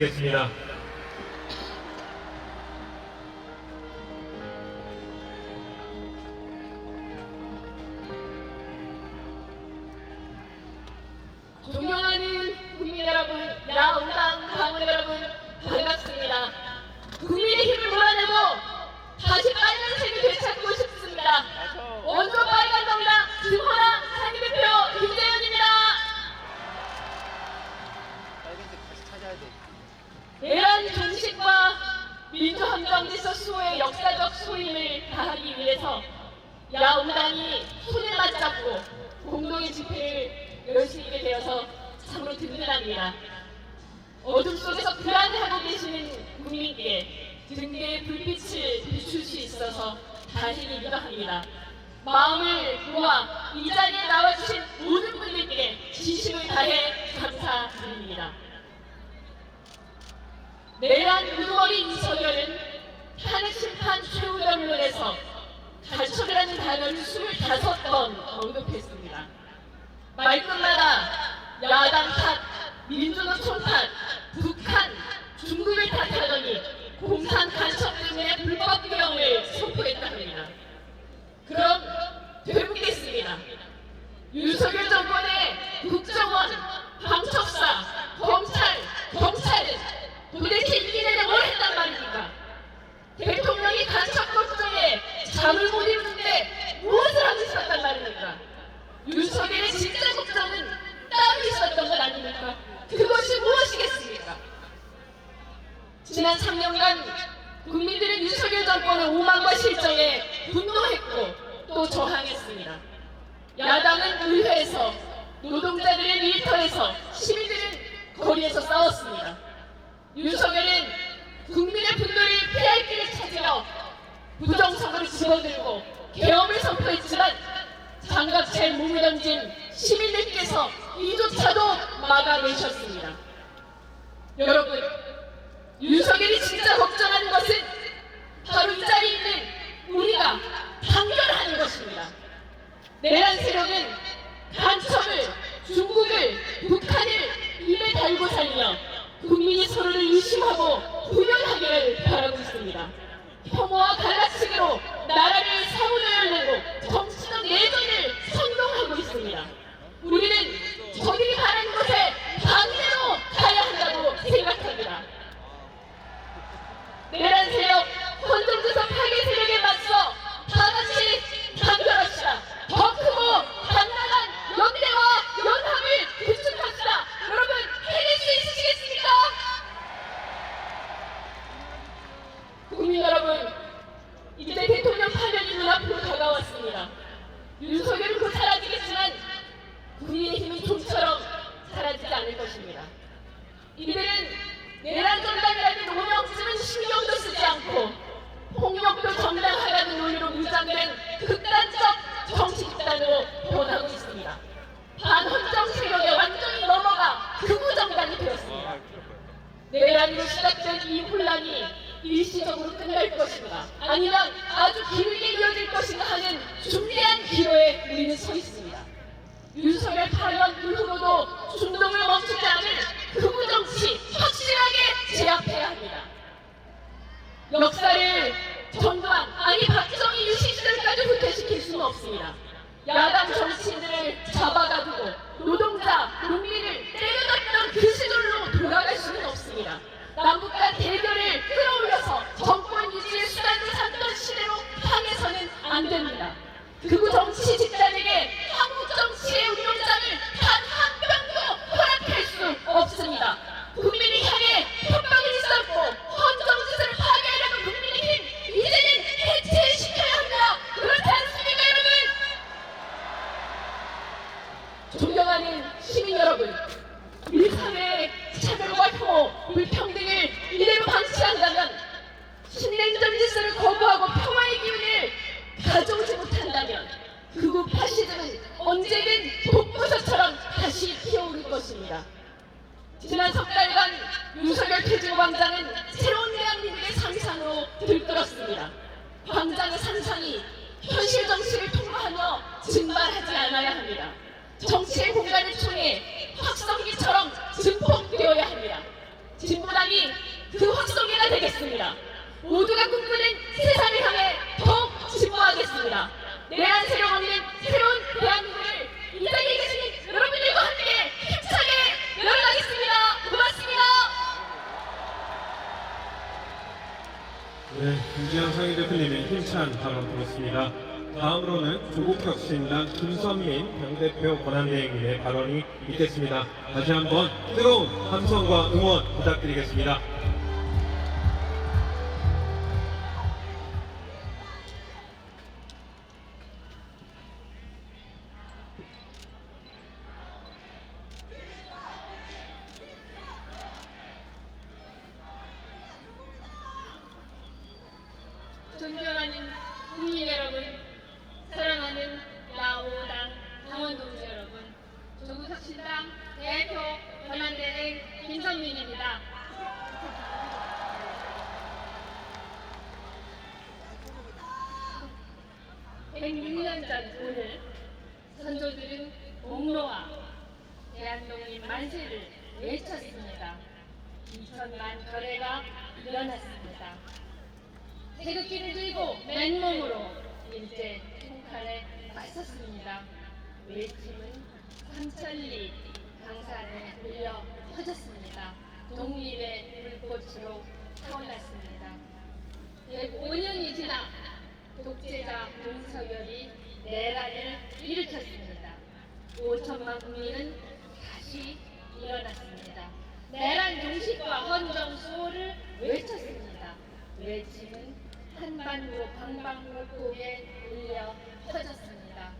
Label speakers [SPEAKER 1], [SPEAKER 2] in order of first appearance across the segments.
[SPEAKER 1] 겠습니다.
[SPEAKER 2] 존경하는 국민 여러분, 야옹당 당원 여러분, 반갑습니다. 국민의 힘을 몰아내고 다시 빨간색을 되찾고 싶습니다. 원조 빨간 정당 김호랑 상임대표 김재현입니다.
[SPEAKER 3] 빨간색 다시 찾아야 돼.
[SPEAKER 2] 내란 종식과 민주헌정 질서 수호의 역사적 소임을 다하기 위해서 야옹당이 손을 맞잡고 공동의 집회를 열 수 있게 되어서 참으로 든든합니다. 어둠 속에서 불안해하고 계시는 국민께 등대의 불빛을 비출 수 있어서 다행이기도 합니다. 마음을 모아 이 자리에 나와주신 모든 분들께 진심을 다해 감사드립니다. 내란 우두머리 이석열은 탄핵심판 최후변론에서 간첩이라는 단어를 25번 언급했습니다. 말끝마다 야당 탓, 민주노 총탓, 북한, 중국을 탓하더니 공산 간첩 때문에 불법 기형을 선포했다 합니다. 그럼 되묻겠습니다. 윤석열 정권의 국정원, 방첩사, 검찰, 경찰은 도대체 1년 내내 뭘 했단 말입니까? 대통령이 간첩 걱정에 잠을 못 이루는데 무엇을 하고 있었단 말입니까? 윤석열의 진짜 걱정은 따로 있었던 것 아닙니까? 그것이 무엇이겠습니까? 지난 3년간 국민들은 윤석열 정권의 오만과 실정에 분노했고 또 저항했습니다. 야당은 의회에서, 노동자들은 일터에서, 시민들은 거리에서 싸웠습니다. 윤석열은 국민의 분노를 피할 길을 찾으며 부정선거를 집어들고 계엄을 선포했지만 장갑차에 몸을 던진 시민들께서 이조차도 막아내셨습니다. 여러분, 윤석열이 진짜 걱정하는 것은 바로 이 자리에 있는 우리가 단결하는 것입니다. 내란 세력은 간첩을, 중국을, 북한을 입에 달고 살며 국민이 서로를 의심하고 분열하기를 바라고 있습니다. 혐오와 갈라치기로 나라를 사고조열내고 정치적 내전을 선동하고 있습니다. 우리는 저들이 바라는 것에 반대로 가야 한다고 생각합니다. 내란 세력, 헌정조선 파괴 세력에 맞서 다같이 단결합시다. 더 크고 단단한 연대와 연합을 구축합시다. 여러분, 해낼 수 있으시겠습니까? 국민 여러분, 이제 대통령 파면이 눈앞으로 다가왔습니다. 윤석열은 곧 사라지겠지만 국민의힘은 좀처럼 사라지지 않을 것입니다. 이들은 내란 정당이라는 오명쯤은 신경도 쓰지 않고 폭력도 정당하라는 논리로 무장된 극단적 정치 집단으로 변하고 있습니다. 반헌정 세력에 완전히 넘어가 극우 정당이 되었습니다. 내란으로 시작된 이 혼란이 일시적으로 끝날 것인가, 아니면 아주 길게 이어질 것인가 하는 중대한 기로에 우리는 서 있습니다. 윤석열 파면 이후로도 준동을 멈추지 않을 극우 정치 확실하게 제압해야 합니다. 역사를 전두환, 아니 박정희 유신 시절까지 후퇴시킬 수는 없습니다. 야당 정치인들을 잡아가두고 노동자, 농민을 때려잡던 그 시절로 돌아갈 수는 없습니다. 남북 간 대결을 끌어올려서 정권 유지의 수단으로 삼던 시대로 향해서는 안 됩니다. 극우 정치 집단에게 한국 정치의 운용장을 단 한 명도 허락할 수 없습니다. 국민을 향해 협박을 있었고 헌정짓을 파괴하려는 국민의힘, 이제는 해체시켜야 합니다. 그렇지 않습니까, 여러분? 존경하는 시민 여러분, 우리 사회의 차별과 혐오, 불평등을 이대로 방치한다면, 신냉전 질서를 거부하고 평화의 기운을 가져오지 못한다면 극우 파시즘은 언제든 독부서처럼 다시 피어오를 것입니다. 지난 석 달간 윤석열 퇴진 광장은 새로운 대한민국의 상상으로 들끓었습니다. 광장의 상상이 현실 정치를 통과하며 증발하지 않아야 합니다. 정치의 공간을 통해 확성기처럼 증폭되어야 합니다. 진보당이 그 확성기가 되겠습니다. 모두가 꿈꾸는 세상을 향해 더욱 진보하겠습니다. 내란 세력 없는 새로운 대한민국을 이 자리에 계신 여러분들과 함께 힘차게 열어가겠습니다. 고맙습니다.
[SPEAKER 1] 네, 김지현 상임대표님의 힘찬 발언 들었습니다. 다음으로는 조국혁신당 김선민 당대표 권한대행님의 발언이 있겠습니다. 다시 한번 뜨거운 함성과 응원 부탁드리겠습니다.
[SPEAKER 2] 존경하는 국민 여러분, 사랑하는 야오당 당원 동지 여러분, 조국혁신당 대표 권한대행 김선민입니다. (106년) 전 오늘 선조들은 공로와 대한독립 만세를 외쳤습니다. 2천만 결의가 일어났습니다. 태극기를 들고 맨몸으로 일제 총칼에 맞섰습니다. 외침은 삼천리 강산에 울려 퍼졌습니다. 독립의 불꽃으로 타올랐습니다. 105년이 지나 독재자 윤석열이 내란을 일으켰습니다. 5천만 국민은 다시 일어났습니다. 내란 종식과 헌정 수호를 외쳤습니다. 외침은 한반도 방방곡곡에 울려 퍼졌습니다.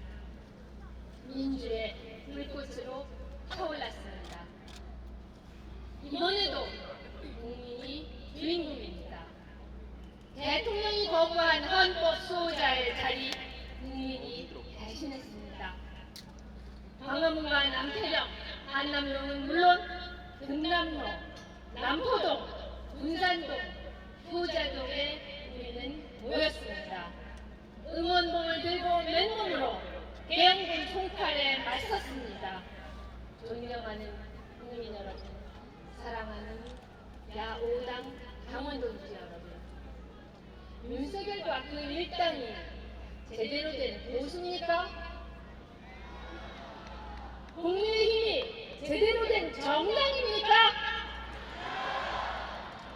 [SPEAKER 2] 민주의 불꽃으로 타올랐습니다. 이번에도 국민이 주인공입니다. 대통령이 거부한 헌법 수호자의 자리 국민이 대신했습니다. 광화문과 남태령, 한남동은 물론 금남로, 남포동, 군산동, 효자동에 우리는 모였습니다. 응원봉을 들고 맨몸으로 계엄군 총칼에 맞섰습니다. 존경하는 국민 여러분, 사랑하는 야오당 당원동지 여러분, 윤석열과 그 일당이 제대로 된 보수입니까? 국민의힘이 제대로 된 정당입니까?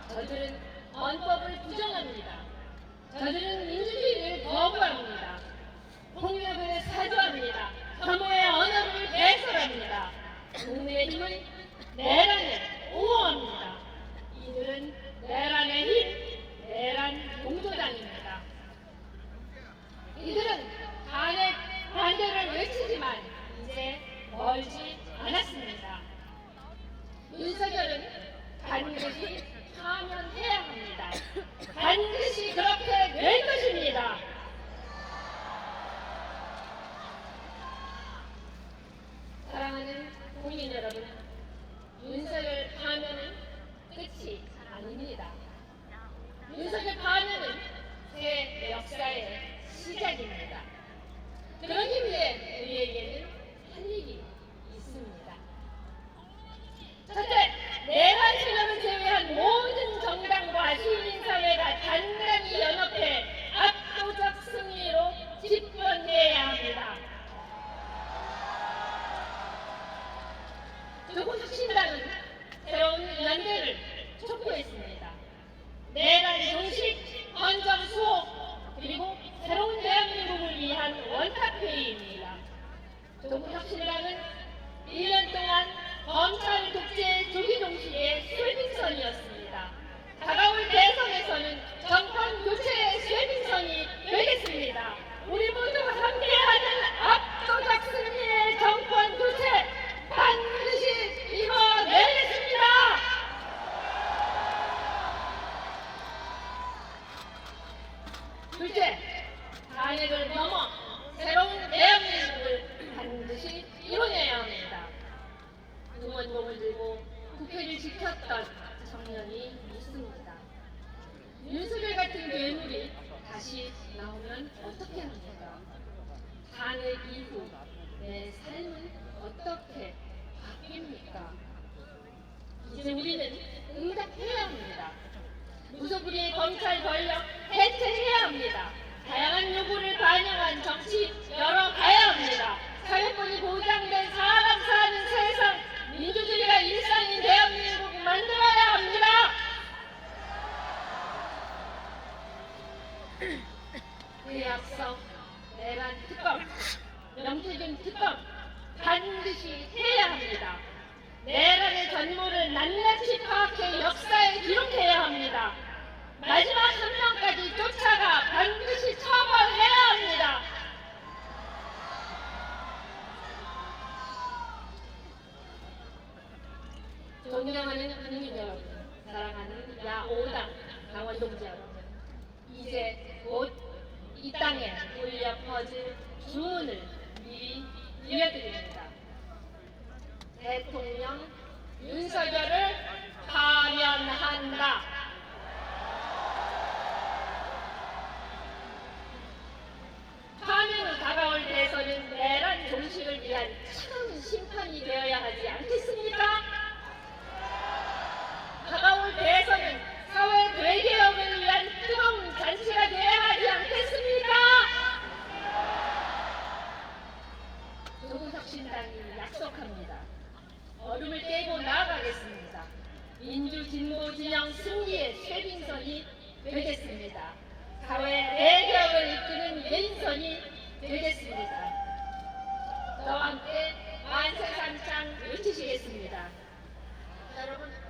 [SPEAKER 2] 저들은 헌법을 부정합니다. 저들은 민주주의를 거부합니다. 폭력을 사주합니다. 혐오의 언어를 배설합니다. 국민의힘은 내란을 옹호합니다. 이들은 내란의 힘, 내란 공조당입니다. 이들은 탄핵 반대를 외치지만 이제 멀지 않았습니다. 윤석열은 반드시 파면해야 합니다. 반드시 그렇게 될 것입니다. 사랑하는 국민 여러분, 윤석열 파면은 끝이 아닙니다. 윤석열 파면은 새 역사의 시작입니다. 그러기 위해 우리에게는 할 일이 있습니다. 첫째, 내란 세력을 제외한 모든 정당과 시민사회가 단단히 연합해 압도적 승리로 집권해야 합니다. 조국혁신당은 새로운 연대를 촉구했습니다. 내란 종식, 헌정 수호, 그리고 새로운 대한민국을 위한 원탁회의입니다. 조국혁신당은 1년 동안 검찰 독재 조기 종식의 쇄빙선이었습니다. 다가올 대선에서는 정권 교체의 쇄빙선이 되겠습니다. 우리 모두 함께하는 압도적 승리의 정권 교체 반드시 이뤄내겠습니다. 둘째, 탄핵을 넘어 새로운 대한민국을 반드시 이뤄내야 합니다. 응원봉을 들고 국회를 지켰던 청년이 있습니다. 윤석열 같은 괴물이 다시 나오면 어떻게 합니까? 탄핵 이후 내 삶은 어떻게 바뀝니까? 이제 우리는 응답해야 합니다. 무소불위의 검찰 권력 해체해야 합니다. 다양한 요구를 반영한 정치 열어가야 합니다. 사회권이 보장된 사람 사는 세상, 민주주의가 일상인 대한민국 만들어야 합니다. 그에 앞서 내란 특검, 명태균 특검 반드시 해야 합니다. 내란의 전모를 낱낱이 파악해 역사에 기록해야 합니다. 마지막 한 명까지 쫓아가 반드시 처벌해야 합니다. 존경하는 국민 여러분, 사랑하는 야5당 강원동지 여러분, 이제 곧 이 땅에 울려 퍼질 주문을 미리 알려드립니다. 대통령 윤석열을 파면한다. 파면으로 다가올 대선은 내란 종식을 위한 차가운 심판이 되어야 하지 않겠습니까? 다가올 대선은 사회 대개혁을 위한 뜨거운 잔치가 되어야 하지 않겠습니까? 조국혁신당이 약속합니다. 어둠을 깨고 나아가겠습니다. 민주 진보 진영 승리의 쇄빙선이 되겠습니다. 사회 대개혁을 이끄는 왼선이 되겠습니다. 저와 함께 만세삼창 외치시겠습니다. 여러분